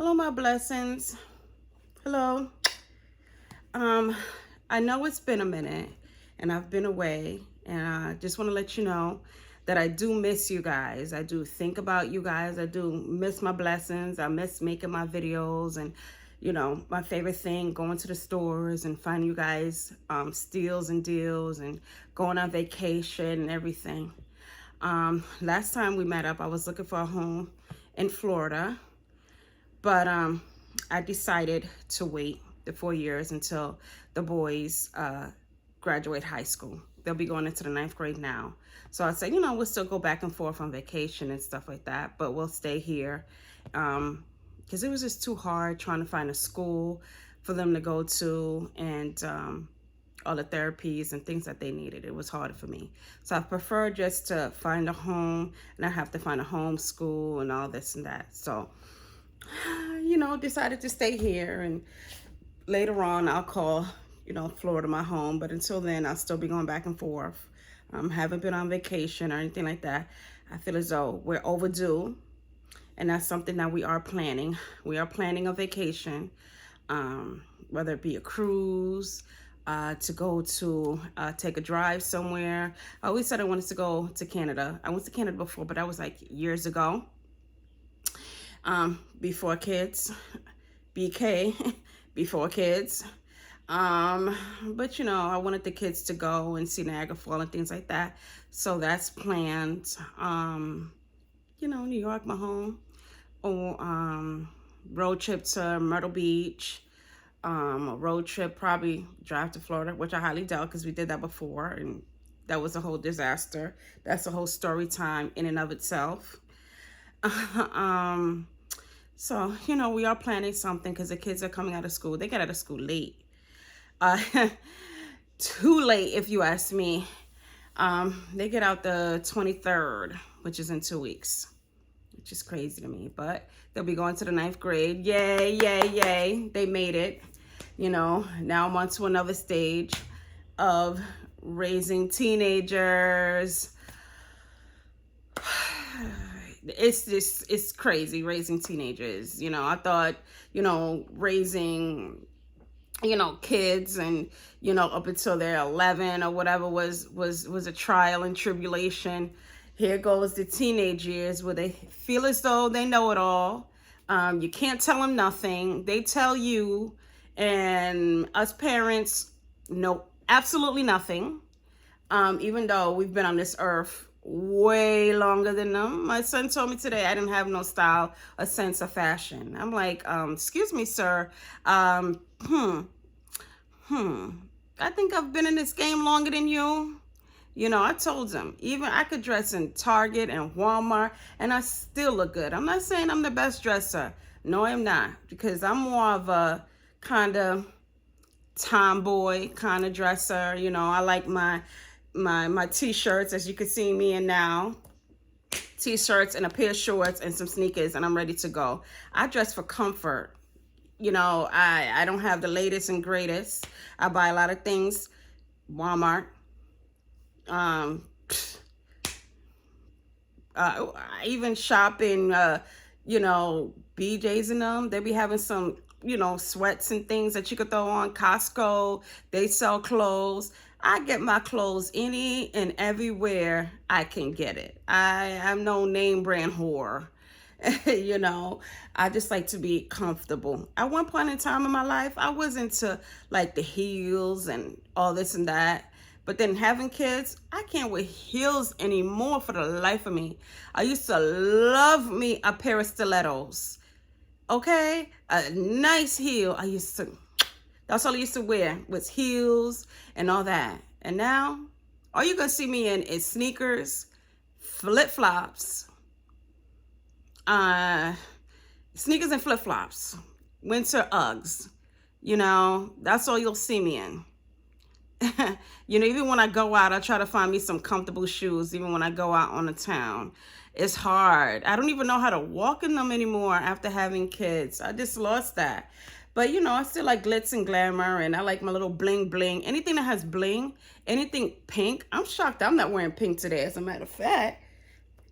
Hello, my blessings. Hello. Um, I know it's been a minute and I've been away, and I just want to let you know that I do miss you guys. I do think about you guys. I do miss my blessings. I miss making my videos and my favorite thing, going to the stores and finding you guys steals and deals and going on vacation and everything. Last time we met up, I was looking for a home in Florida. But I decided to wait the 4 years until the boys graduate high school. They'll be going into the ninth grade now. So I said, we'll still go back and forth on vacation and stuff like that, but we'll stay here. Because it was just too hard trying to find a school for them to go to, and all the therapies and things that they needed. It was harder for me. So I prefer just to find a home, and I have to find a home school and all this and that. So decided to stay here, and later on I'll call, Florida my home. But until then, I'll still be going back and forth. Haven't been on vacation or anything like that. I feel as though we're overdue, and that's something that we are planning. We are planning a vacation, whether it be a cruise, to go to take a drive somewhere. I always said I wanted to go to Canada. I went to Canada before, but that was like years ago. Before kids, BK, before kids. But I wanted the kids to go and see Niagara Falls and things like that. So that's planned. New York, my home. Or road trip to Myrtle Beach. A road trip, probably drive to Florida, which I highly doubt because we did that before and that was a whole disaster. That's a whole story time in and of itself. So, we are planning something because the kids are coming out of school. They get out of school late. Too late, if you ask me. They get out the 23rd, which is in 2 weeks, which is crazy to me. But they'll be going to the ninth grade. Yay, yay, yay. They made it. Now I'm on to another stage of raising teenagers. It's crazy raising teenagers. I thought, raising, kids and, up until they're 11 or whatever was a trial and tribulation. Here goes the teenage years where they feel as though they know it all. You can't tell them nothing. They tell you, and us parents know absolutely nothing. Even though we've been on this earth way longer than them. My son told me today I didn't have no style, a sense of fashion. I'm like, excuse me, sir. I think I've been in this game longer than you. I told him, even I could dress in Target and Walmart and I still look good. I'm not saying I'm the best dresser. No, I'm not, because I'm more of a kind of tomboy kind of dresser. I like my t-shirts, as you can see me in now. T-shirts and a pair of shorts and some sneakers, and I'm ready to go. I dress for comfort. I don't have the latest and greatest. I buy a lot of things Walmart. I even shop in BJ's and them. They be having some sweats and things that you could throw on. Costco, they sell clothes. I get my clothes any and everywhere I can get it. I'm no name brand whore. I just like to be comfortable. At one point in time in my life, I was into like the heels and all this and that. But then having kids, I can't wear heels anymore for the life of me. I used to love me a pair of stilettos. Okay? A nice heel. That's all I used to wear, was heels and all that. And now, all you're going to see me in is sneakers, flip-flops, sneakers and flip-flops, winter Uggs. That's all you'll see me in. Even when I go out, I try to find me some comfortable shoes, even when I go out on the town. It's hard. I don't even know how to walk in them anymore after having kids. I just lost that. But, I still like glitz and glamour, and I like my little bling bling. Anything that has bling, anything pink. I'm shocked I'm not wearing pink today, as a matter of fact.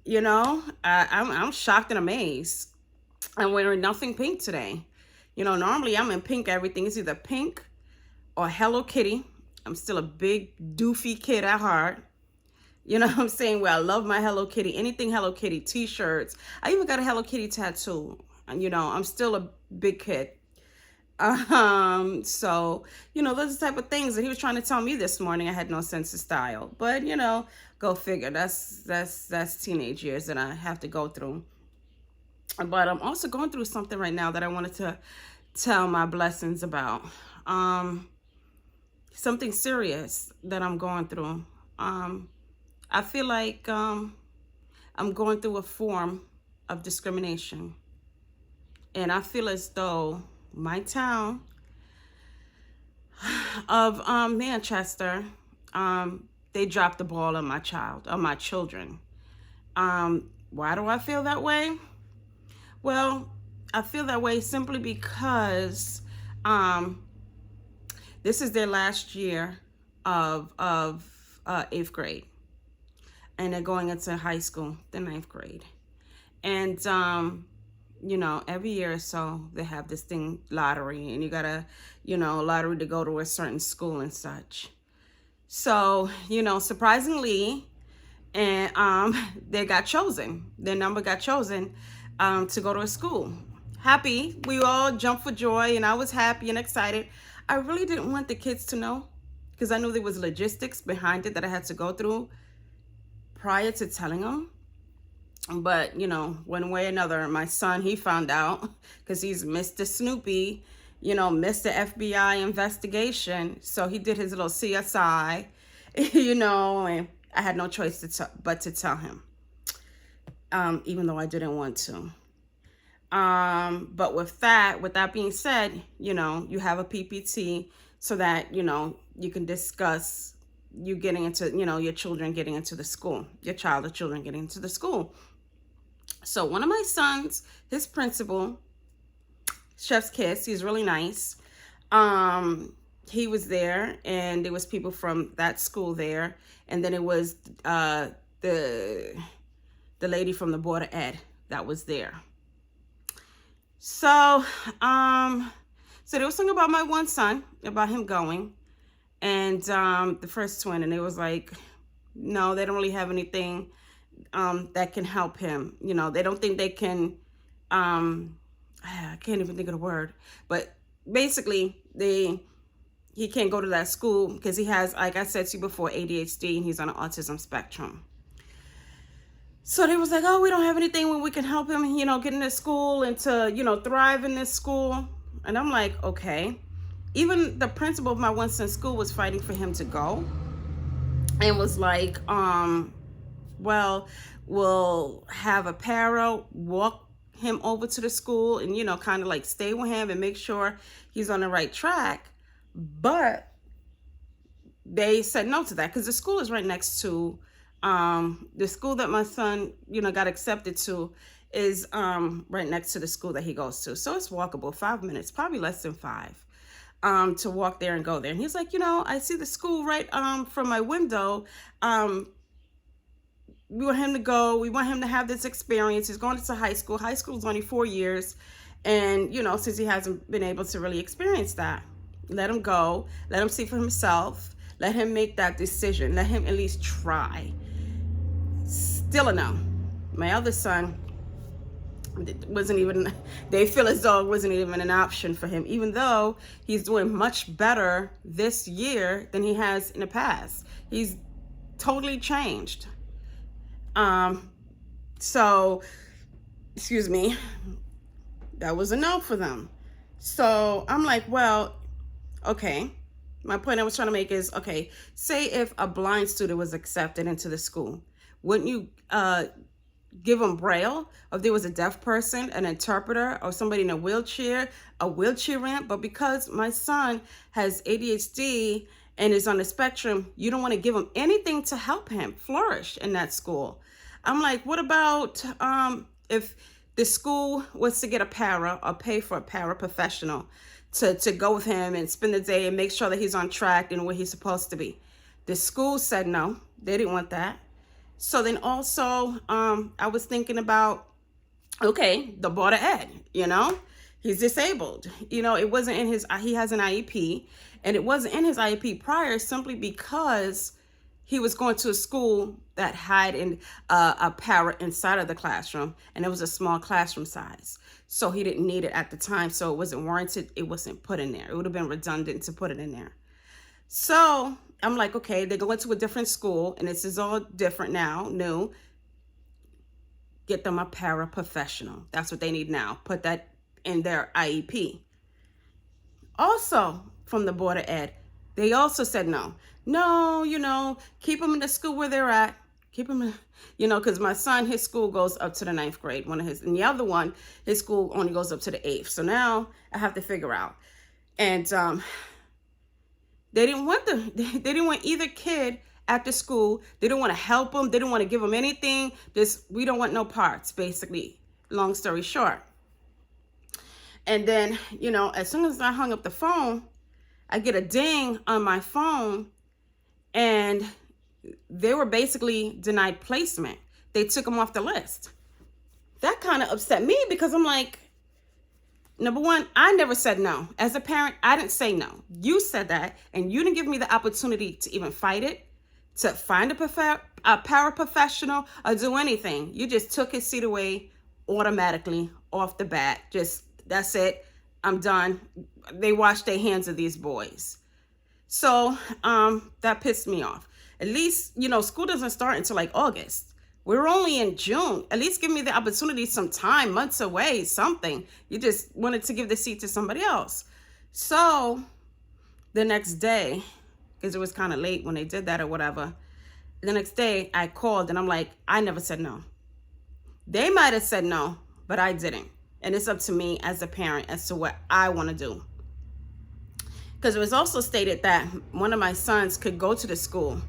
I'm shocked and amazed. I'm wearing nothing pink today. You know, normally I'm in pink everything. It's either pink or Hello Kitty. I'm still a big doofy kid at heart. You know what I'm saying? Where I love my Hello Kitty. Anything Hello Kitty, t-shirts. I even got a Hello Kitty tattoo. And, you know, I'm still a big kid. So, you know, those are the type of things that he was trying to tell me this morning. I had no sense of style. But, you know, go figure. That's teenage years that I have to go through. But I'm also going through something right now that I wanted to tell my blessings about. Something serious that I'm going through. I feel like I'm going through a form of discrimination. And I feel as though my town of Manchester, they dropped the ball on my children. Why do I feel that way? Well, I feel that way simply because this is their last year of 8th grade. And they're going into high school, the 9th grade. And, you know, every year or so, they have this thing, lottery. And you got to, you know, lottery to go to a certain school and such. So, you know, surprisingly, and they got chosen. Their number got chosen to go to a school. Happy. We all jumped for joy, and I was happy and excited. I really didn't want the kids to know because I knew there was logistics behind it that I had to go through prior to telling them. But, you know, one way or another, my son, he found out because he's Mr. Snoopy, you know, Mr. FBI investigation. So he did his little CSI, you know, and I had no choice but to tell him, even though I didn't want to. But with that being said, you know, you have a PPT so that, you know, you can discuss you getting into, you know, your children getting into the school, your child or children getting into the school. So one of my sons, his principal, Chef's Kiss, he's really nice. He was there, and there was people from that school there, and then it was the lady from the Board of Ed that was there. So there was something about my one son, about him going, and the first twin, and it was like, no, they don't really have anything that can help him. You know, they don't think they can, I can't even think of the word, but basically he can't go to that school because he has, like I said to you before, ADHD, and he's on an autism spectrum. So they was like, oh, we don't have anything where we can help him, you know, get into school and to, you know, thrive in this school. And I'm like, okay. Even the principal of my one son's school was fighting for him to go and was like, well, we'll have a para walk him over to the school and, you know, kind of like stay with him and make sure he's on the right track. But they said no to that because the school is right next to the school that my son, you know, got accepted to is right next to the school that he goes to. So it's walkable, 5 minutes, probably less than 5, to walk there and go there. And he's like, you know, I see the school right from my window. We want him to go. We want him to have this experience. He's going into high school. High school is only 4 years. And, you know, since he hasn't been able to really experience that, let him go. Let him see for himself. Let him make that decision. Let him at least try. Still a no. My other son wasn't even, they feel as though it wasn't even an option for him, even though he's doing much better this year than he has in the past. He's totally changed. So, excuse me, that was a no for them. So I'm like, well, okay. My point I was trying to make is, okay, say if a blind student was accepted into the school, wouldn't you give them Braille? Or if there was a deaf person, an interpreter, or somebody in a wheelchair ramp? But because my son has ADHD and is on the spectrum, you don't want to give him anything to help him flourish in that school. I'm like, what about if the school was to get a para or pay for a paraprofessional to go with him and spend the day and make sure that he's on track and where he's supposed to be? The school said no, they didn't want that. So then also I was thinking about Okay, the Board of Ed, he's disabled. It wasn't in his, he has an IEP, and it wasn't in his IEP prior simply because he was going to a school that had a para inside of the classroom, and it was a small classroom size. So he didn't need it at the time, so it wasn't warranted. It wasn't put in there. It would have been redundant to put it in there. So I'm like, okay, they go into a different school, and this is all different now, new. Get them a paraprofessional. That's what they need now. Put that in their IEP. Also, from the Board of Ed, they also said no. No, keep them in the school where they're at. Keep them in, because my son, his school goes up to the 9th grade. And the other one, his school only goes up to the 8th. So now I have to figure out. And they didn't want either kid at the school. They didn't want to help them. They didn't want to give them anything. We don't want no parts, basically. Long story short. And then, as soon as I hung up the phone, I get a ding on my phone, and they were basically denied placement. They took them off the list. That kind of upset me because I'm like, number one, I never said no. As a parent, I didn't say no. You said that, and you didn't give me the opportunity to even fight it, to find a paraprofessional, or do anything. You just took his seat away automatically off the bat. That's it. I'm done. They wash their hands of these boys. So that pissed me off. At least, school doesn't start until like August. We're only in June. At least give me the opportunity, some time, months away, something. You just wanted to give the seat to somebody else. So the next day, because it was kind of late when they did that or whatever, the next day I called and I'm like, I never said no. They might have said no, but I didn't. And it's up to me as a parent as to what I want to do. Because it was also stated that one of my sons could go to the school,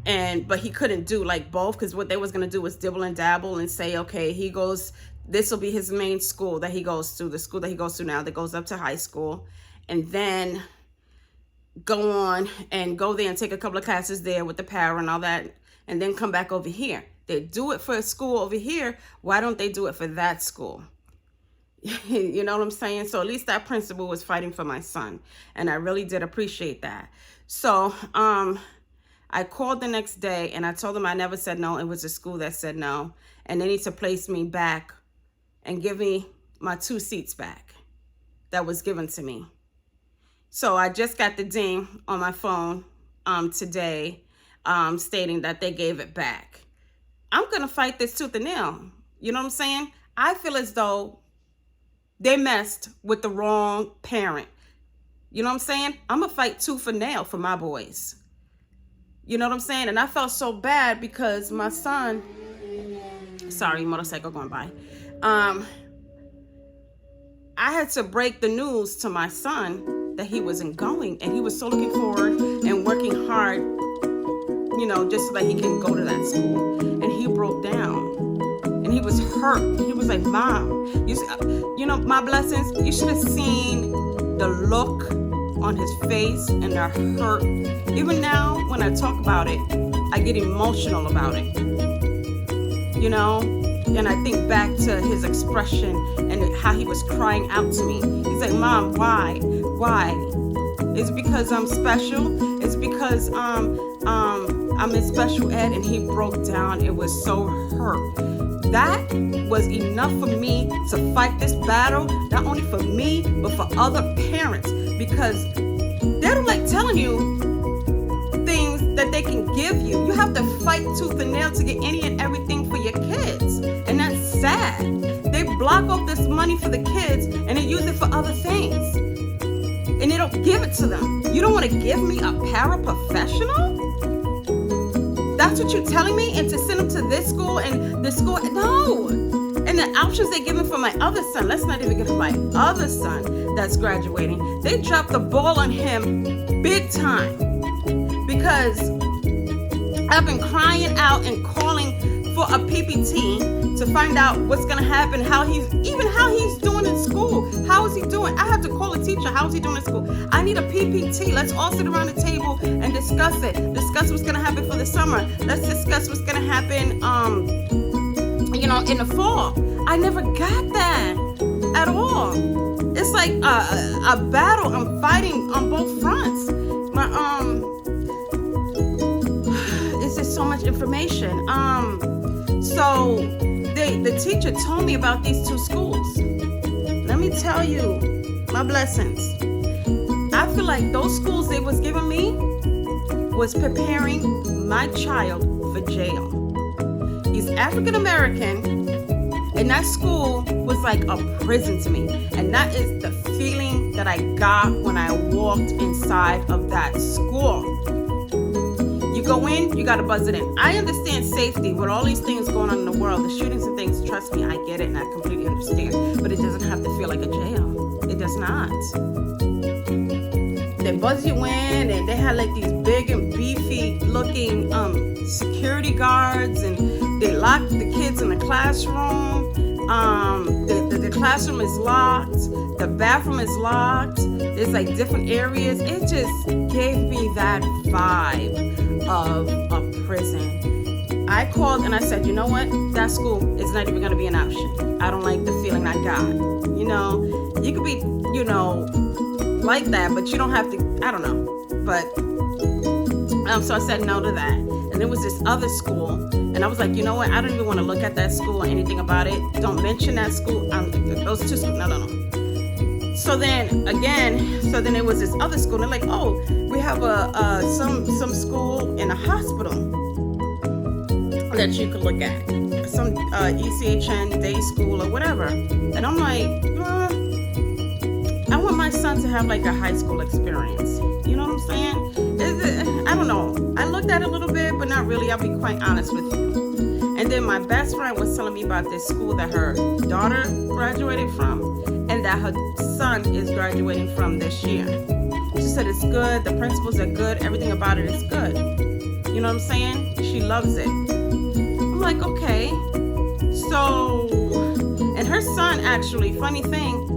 but he couldn't do like both, because what they was going to do was dibble and dabble and say, okay, this will be his main school that he goes to, the school that he goes to now that goes up to high school, and then go on and go there and take a couple of classes there with the para and all that, and then come back over here. They do it for a school over here. Why don't they do it for that school? You know what I'm saying? So at least that principal was fighting for my son, and I really did appreciate that. So I called the next day and I told them I never said no. It was the school that said no, and they need to place me back and give me my 2 seats back that was given to me. So I just got the ding on my phone today stating that they gave it back. I'm gonna fight this tooth and nail. You know what I'm saying? I feel as though they messed with the wrong parent. You know what I'm saying? I'm going to fight tooth and nail for my boys. You know what I'm saying? And I felt so bad because my son, sorry, motorcycle going by. I had to break the news to my son that he wasn't going. And he was so looking forward and working hard, just so that he can go to that school. And he broke down. And he was hurt. He was like, Mom, my blessings, you should have seen the look on his face and the hurt. Even now, when I talk about it, I get emotional about it. And I think back to his expression and how he was crying out to me. He's like, Mom, why? Is it because I'm special? Is it because I'm in special ed? And he broke down. It was so hurt. That was enough for me to fight this battle, not only for me, but for other parents, because they don't like telling you things that they can give you. You have to fight tooth and nail to get any and everything for your kids. And that's sad. They block off this money for the kids and they use it for other things. And they don't give it to them. You don't want to give me a paraprofessional? That's what you're telling me? And to send them to this school and this school? No. And the options they give him for my other son, let's not even get to my other son that's graduating. They dropped the ball on him big time. Because I've been crying out and calling for a PPT to find out what's going to happen, how he's doing in school. How is he doing? I have to call a teacher. How is he doing in school? I need a PPT. Let's all sit around the table and discuss it. Discuss what's going to happen for the summer. Let's discuss what's going to happen, in the fall. I never got that at all. It's like a battle. I'm fighting on both fronts. It's just so much information. So the teacher told me about these two schools. Let me tell you, my blessings. I feel like those schools they was giving me was preparing my child for jail. He's African American, and that school was like a prison to me. And that is the feeling that I got when I walked inside of that school. You go in, you gotta buzz it in. I understand safety with all these things going on in the world, the shootings and things. Trust me, I get it and I completely understand. But it doesn't have to feel like a jail. It does not. They buzz you in, and they had like these big and beefy looking security guards, and they lock the kids in the classroom. The classroom is locked. The bathroom is locked. There's like different areas. It just gave me that vibe of a prison. I called and I said, you know what? That school is not even going to be an option. I don't like the feeling I got. You could be, like that, but you don't have to, I don't know. But, so I said no to that. And there was this other school, and I was like, you know what? I don't even want to look at that school or anything about it. Don't mention that school. Those two schools, no. So then there was this other school, and they're like, oh, we have some school in a hospital that you could look at, some ECHN day school or whatever. And I'm like, I want my son to have like a high school experience. You know what I'm saying? I don't know. I looked at it a little bit, but not really. I'll be quite honest with you. And then my best friend was telling me about this school that her daughter graduated from, and that her son is graduating from this year. She said it's good. The principals are good. Everything about it is good. You know what I'm saying? She loves it. I'm like, okay. So, and her son actually, funny thing,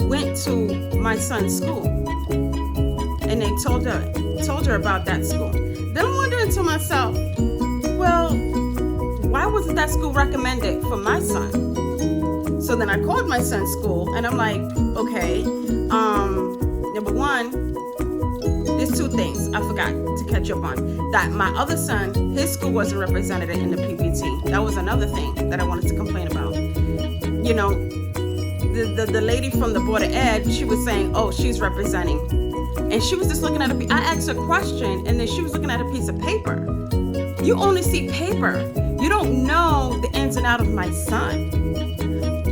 went to my son's school, and they told her about that school. Then I'm wondering to myself, well, why wasn't that school recommended for my son? So then I called my son's school, and I'm like, okay, number one, there's two things I forgot to catch up on. That my other son, his school wasn't represented in the PPT. That was another thing that I wanted to complain about. The lady from the Board of Ed, she was saying, oh, she's representing. And she was just looking at I asked her a question, and then she was looking at a piece of paper. You only see paper. You don't know the ins and outs of my son.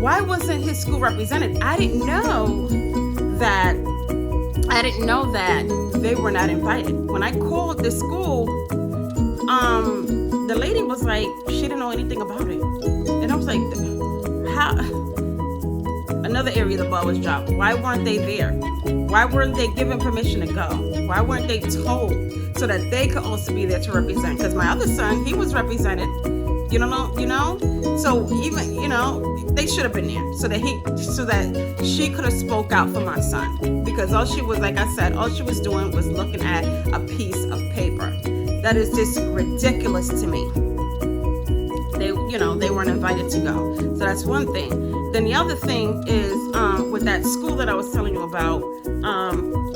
Why wasn't his school represented? I didn't know that they were not invited. When I called the school, the lady was like, she didn't know anything about it. And I was like, how? Another area the ball was dropped. Why weren't they there? Why weren't they given permission to go? Why weren't they told so that they could also be there to represent? Because my other son, he was represented. You know. So even they should have been there so that she could have spoke out for my son. Because all she was doing was looking at a piece of paper. That is just ridiculous to me. They weren't invited to go. So that's one thing. Then the other thing is with that school that I was telling you about,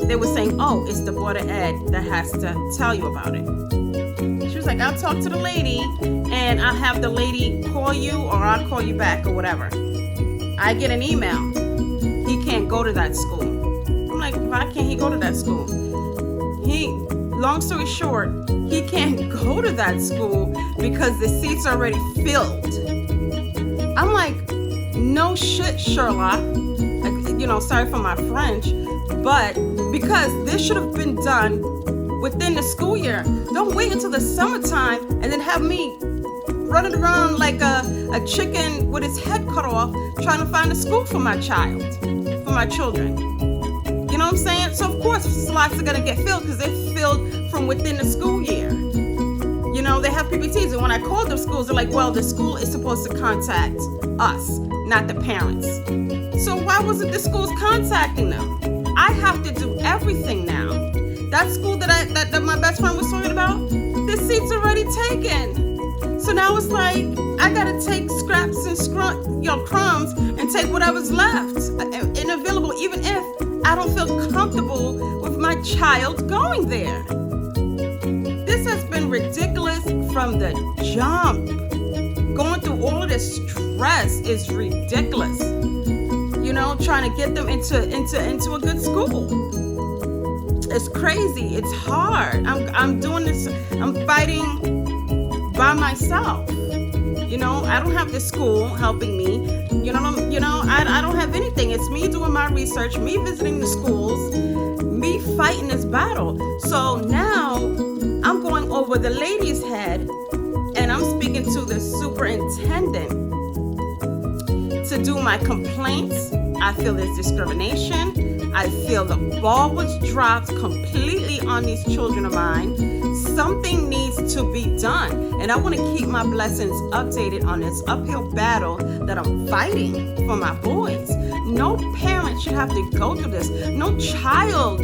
they were saying, oh, it's the Board of Ed that has to tell you about it. She was like, I'll talk to the lady, and I'll have the lady call you, or I'll call you back, or whatever. I get an email. He can't go to that school. I'm like, why can't he go to that school? Long story short, he can't go to that school because the seats are already filled. I'm like, no shit, Sherlock. Sorry for my French, but because this should have been done within the school year. Don't wait until the summertime and then have me running around like a chicken with its head cut off trying to find a school for my children. You know what I'm saying? So of course slots are gonna get filled because they're filled from within the school year. They have PPTs, and when I called the schools, they're like, well, the school is supposed to contact us, not the parents. So why wasn't the schools contacting them? I have to do everything now. That school that my best friend was talking about, the seat's already taken. So now it's like I gotta take scraps and crumbs and take whatever's left and available, even if I don't feel comfortable with my child going there. This has been ridiculous from the jump. Going through all of this stress is ridiculous. You know, trying to get them into a good school. It's crazy. It's hard. I'm doing this. I'm fighting by myself. You know, I don't have the school helping me. I don't have anything. It's me doing my research, me visiting the schools, me fighting this battle. So now I'm going over the lady's head, and I'm speaking to the superintendent to do my complaints. I feel there's discrimination. I feel the ball was dropped completely on these children of mine. Something needs to be done. And I want to keep my blessings updated on this uphill battle that I'm fighting for my boys. No parent should have to go through this. No child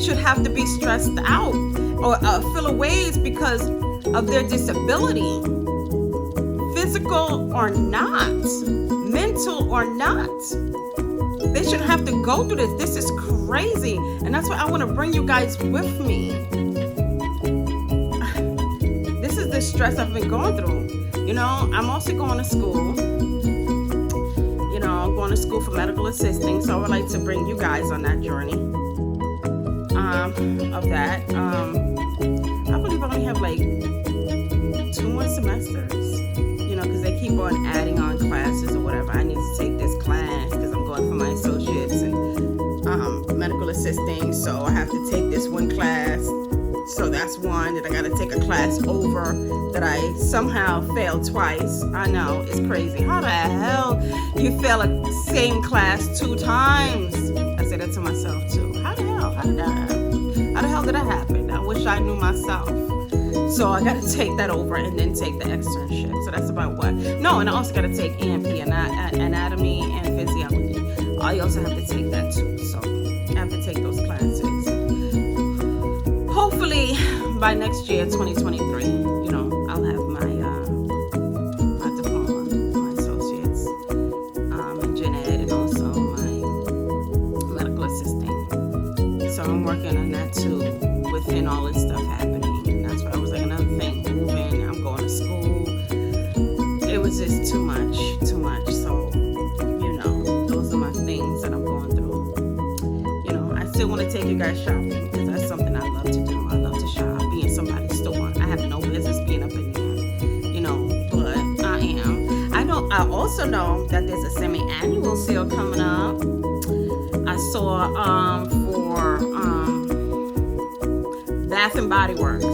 should have to be stressed out or feel ways because of their disability, physical or not, mental or not. They shouldn't have to go through this. This is crazy. And that's why I want to bring you guys with me. This is the stress I've been going through. You know, I'm also going to school. You know, I'm going to school for medical assisting. So I would like to bring you guys on that journey of that. I believe I only have like 2 more semesters. You know, because they keep on adding on classes or whatever. I need to take this class because I'm going for my associates in medical assisting. So I have to take this one class. So that's one that I got to take a class over that I somehow failed twice. I know, it's crazy. How the hell you fail a same class 2 times? I said that to myself too. How the hell? How did that happen? How the hell did that happen? I wish I knew myself. So I got to take that over and then take the externship. So that's about what? No, and I also got to take AMP, anatomy and physiology. I also have to take that too. So I have to take those classes. Hopefully by next year, 2023, you know, I'll have my diploma, my associates in gen ed, and also my medical assisting. So I'm working on that too within all this stuff happening. I was like, another thing, moving, I'm going to school. It was just too much. So, you know, those are my things that I'm going through. You know, I still want to take you guys shopping because that's something I love to do. I love to shop, be in somebody's store. I have no business being up in there, you know, but I am. I also know that there's a semi-annual sale coming up. I saw for Bath and Body Works.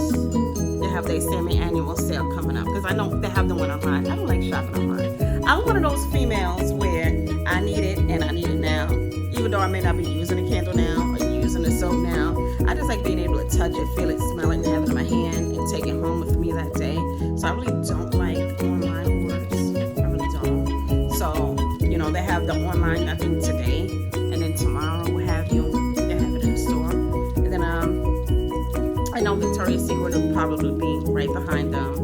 Have their semi-annual sale coming up because I know they have the one online. I don't like shopping online. I'm one of those females where I need it and I need it now. Even though I may not be using a candle now or using the soap now, I just like being able to touch it, feel it, smell it, and have it in my hand and take it home with me that day. So I really don't like online orders. I really don't. So, you know, they have the online, I think today, and then tomorrow, what have you, they have it in the store. And then I know Victoria's Secret will probably be right behind them.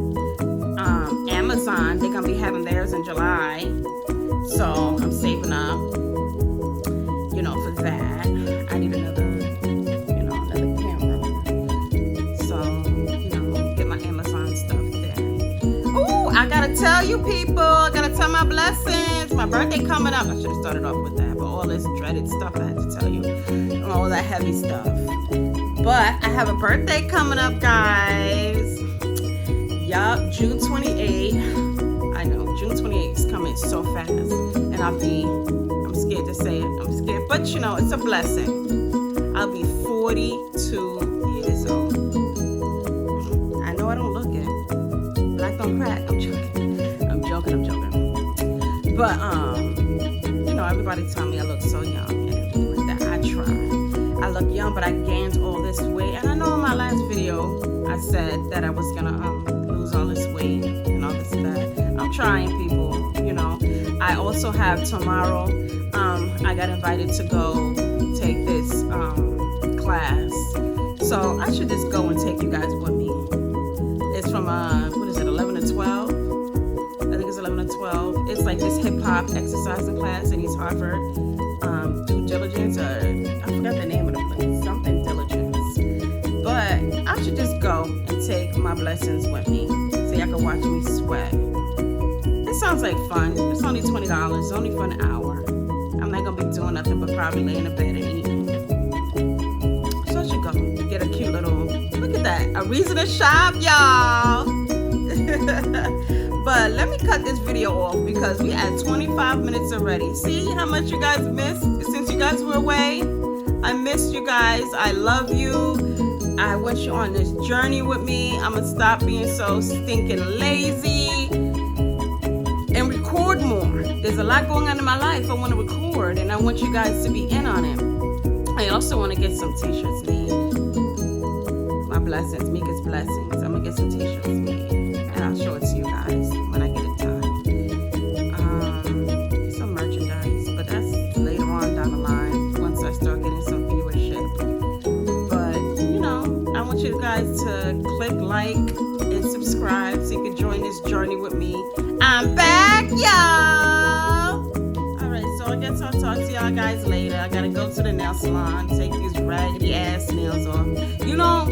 Amazon, they're gonna be having theirs in July, so I'm saving up, you know, for that. I need another camera, so you know, get my Amazon stuff there. Ooh, I gotta tell you people, I gotta tell my blessings. My birthday coming up. I should have started off with that, but all this dreaded stuff I had to tell you, all that heavy stuff. But I have a birthday coming up, guys. Yup, June 28th. I know, June 28th is coming so fast. And I'm scared to say it. I'm scared. But, you know, it's a blessing. I'll be 42 years old. I know I don't look it. Black don't crack. I'm joking. But, you know, everybody tell me I look so young and everything like that. I try. I look young, but I gained all this weight. And I know in my last video, I said that I was gonna lose all this weight and all this that. I'm trying, people, you know. I also have tomorrow, I got invited to go take this class. So I should just go and take you guys with me. It's from, what is it, it's like this hip hop exercising class in East Harvard. Due diligence, or I forgot the name of the place, something diligence. But I should just go and take my blessings with me so y'all can watch me sweat. It sounds like fun. It's only $20. It's only for an hour. I'm not gonna be doing nothing but probably laying in bed and eating. So I should go get a cute little, look at that, a reason to shop, y'all. But let me cut this video off because we at 25 minutes already. See how much you guys missed since you guys were away? I missed you guys. I love you. I want you on this journey with me. I'm gonna stop being so stinking lazy and record more. There's a lot going on in my life. I want to record and I want you guys to be in on it. I also want to get some t-shirts made. My blessings, Mika's blessings. I'm gonna get some t-shirts made and I'll show it to you guys when I get it done. Some merchandise, but that's later on down the line once I start getting some viewership. But you know, I want you guys to click like and subscribe so you can join this journey with me. I'm back, y'all. All right, so I guess I'll talk to y'all guys later. I gotta go to the nail salon, take these raggedy ass nails off. You know,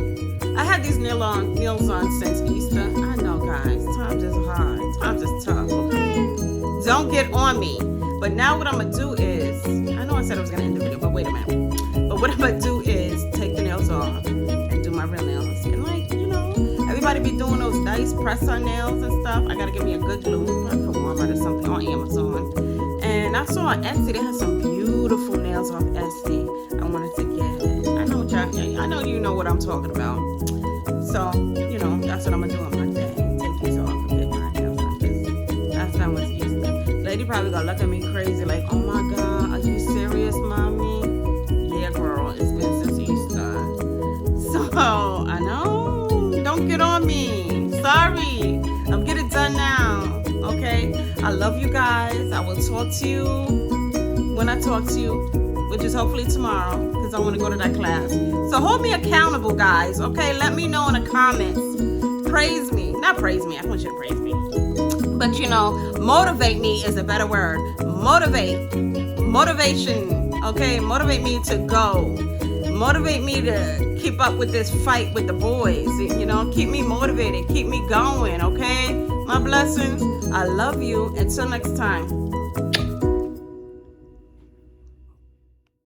I had these nails on since Easter. I know, guys, times is hard. Times is tough, okay? Don't get on me. But now what I'm gonna do is, I know I said I was gonna end the video, but wait a minute. But what I'm gonna do is take the nails off and do my real nails. And like, you know, everybody be doing those nice press-on nails and stuff. I gotta get me a good glue, like from Walmart or something, on Amazon. And I saw on Etsy, they had some beautiful nails off Etsy. I wanted to get it. I know you know what I'm talking about. So, you know, that's what I'm gonna do on Monday. Take these off and get my nails done. Last time was Easter. Lady probably gonna look at me crazy like, oh my God, are you serious, mommy? Yeah, girl, it's been since Easter. So, I know, don't get on me. Sorry, I'm getting done now, okay? I love you guys. I will talk to you when I talk to you, which is hopefully tomorrow, because I want to go to that class. So hold me accountable, guys, okay? Let me know in the comments. Praise me. Not praise me. I want you to praise me. But, you know, motivate me is a better word. Motivate. Motivation, okay? Motivate me to go. Motivate me to keep up with this fight with the boys. You know, keep me motivated. Keep me going, okay? My blessings. I love you. Until next time.